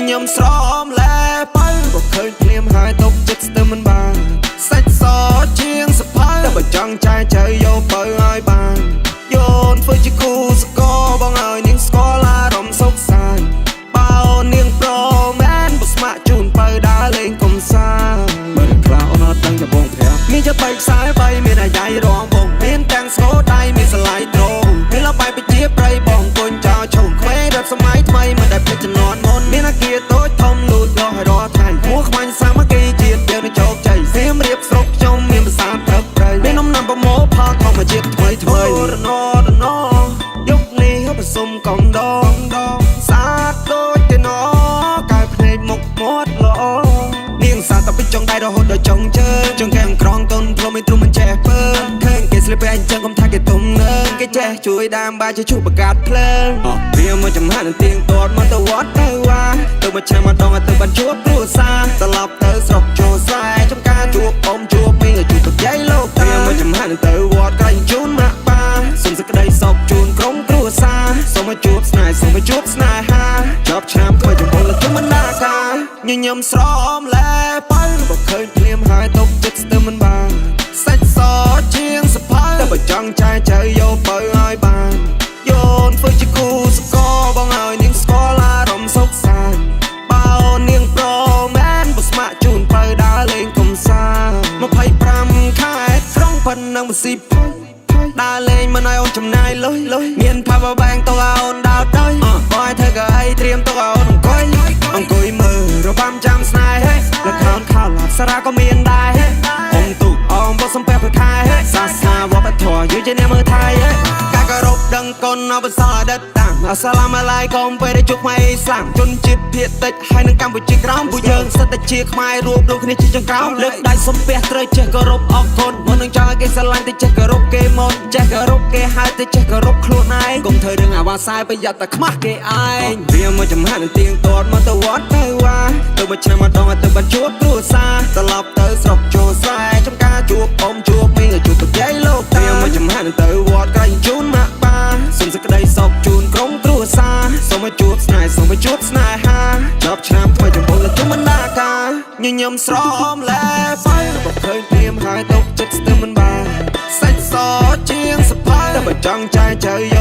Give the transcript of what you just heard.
ញញឹមស្រមលែបើក៏ឃើញភ្លាមហើយຕົកចិត្តស្ទើរមិនបានសាច់សជាងសភៅតែបើចង់ចាយចៅយកបើឲ្យបានយោនធ្វើជាគូស្គរបងឲ្យនាងស្គាល់អារម្មណ៍សុខសាន្តបើនាងប្រមែនបើស្ម័គ្រជូនបើដើរលេងកំសាន្តបើខ្លះអូនអត់ដឹងចំបងប្រាប់មានចិត្តបែកខ្សែបីមានអាយ៉ៃរងបងមានទាំងស្គរដៃមានស្លាយត្រង់មានលបាយបជាប្រៃបងគុញចោលឈុំខ្វែរត់សម័យថ្មីមិនដែលភ្លេចចំនួនមុនមានអាគារតូចធំលូតលាស់ឲ្យរាល់ថ្ងៃមួខ្វាញ់សាមគ្គីជាតិយើងនឹងជោគជ័យសៀមរៀបស្រុកខ្ញុំមានភាសាប្រឹកប្រែងមានដំណាំប្រមូលផលធម្មជាតិថ្មីថ្មីរណយុគនេះប្រសុំកងដងស្អាតដូចទេណកែភ្នែកមុខមាត់ល្អនាងសាតទៅចុងដៃរហូតដល់ចុងជើងចុងកែមក្រងកូនព្រមមិនទ្រុំមិនចេះពើឃើញគេស្លៀកពាក់អញ្ចឹងកុំថាគេទុំនើគេចេះជួយដាមបាយជួយបង្កើតភ្លើងវាមកចំហានទៀងទាត់មកទៅវត្តទៅវ៉ាទៅមកឆាំមកដងទៅបានជួបគ្រួសារត្រឡប់ទៅស្រុកចូលស្រែចំការជួបអ៊ំជួបមីងជួបទុកយាយលោកវាមកចំហានទៅវត្តក្រែងជូនម៉ាក់ប៉ាសុំសេចក្តីសុខជូនក្រុមគ្រួសារសូមមកជួបស្នេហ៍សូមមកជួបស្នេហាជាប់ឆ្នាំថ្មីចំពោះលោកជុំបណ្ដាការញញឹមស្រមលែបើបើឃើញភ្លាមហើយຕົកចិត្តស្ទើរមិនបានសាច់សជាងសភៅតែបើចង់ចាយចៅយកបើឲ្យបានយោនធ្វើជាគូស្គរបងឲ្យនាងស្គាល់អារម្មណ៍សុខសាន្តបើនាងប្រមែនបើស្ម័គ្រជូនបើដើរលេងកំសាន្ត25ខែក្រុងប៉ុណ្ណឹងមិនស៊ីដើរលេងមិនឲ្យអូនចំណាយលុយមាន power bank ទៅឲ្យអូនដើរទៅបើឲ្យធ្វើក៏អីត្រៀមទៅឲ្យអូនអង្គុយមើលរបាំចាំស្នេហ៍លខោនខោឡាសារ៉ាក៏មានដែរខ្ញុំទុកអងបោះសំពះប្រខែសាសនាវប្បធម៌យូរជាអ្នកមើលថៃការគោរពដឹងគុណអបសរដិតតាំងអស្សាឡាមអាឡៃកុំពេលដែលជួបខ្មែរអ៊ីស្លាមជនជាតិភាគតិចហើយនៅកម្ពុជាក្រោមពួកយើងសិតតែជាខ្មែររួមដូចគ្នាជាចុងក្រោមលើកដៃសំពះត្រូវចេះគោរពអរគុណមុននឹងចង់ឲ្យគេស្រឡាញ់ទៅចេះគោរពគេមុនចេះគោរពគេហើយទៅចេះគោរពខ្លួនឯងកុំធ្វើរឿងអាវ៉ាសាយប្រយ័ត្នតែខ្មាស់គេឯងវាមកចំហានទៀងទាត់មកទៅវត្តទៅវ៉ាទៅមកឆ្នាំមកដងទៅបានជួបគ្រួសារត្រឡប់ទៅស្រុកចូលស្រែចំការជួបអ៊ំជួបមីងជួបទុកយាយលោកតាវាមកចំហានទៅវត្តក្រែងជូនម៉ាក់ប៉ាសុំសេចក្តីសុខជូនក្រុមគ្រួសារសូមមកជួបស្នេហ៍សូមមកជួបស្នេហាជាប់ឆ្នាំថ្មីចំពោះលោកជុំបណ្ដាការញញឹមស្រមលែបើបើឃើញភ្លាមហើយຕົកចិត្តស្ទើរមិនបានសាច់សជាងសភៅតែបើចង់ចាយចៅ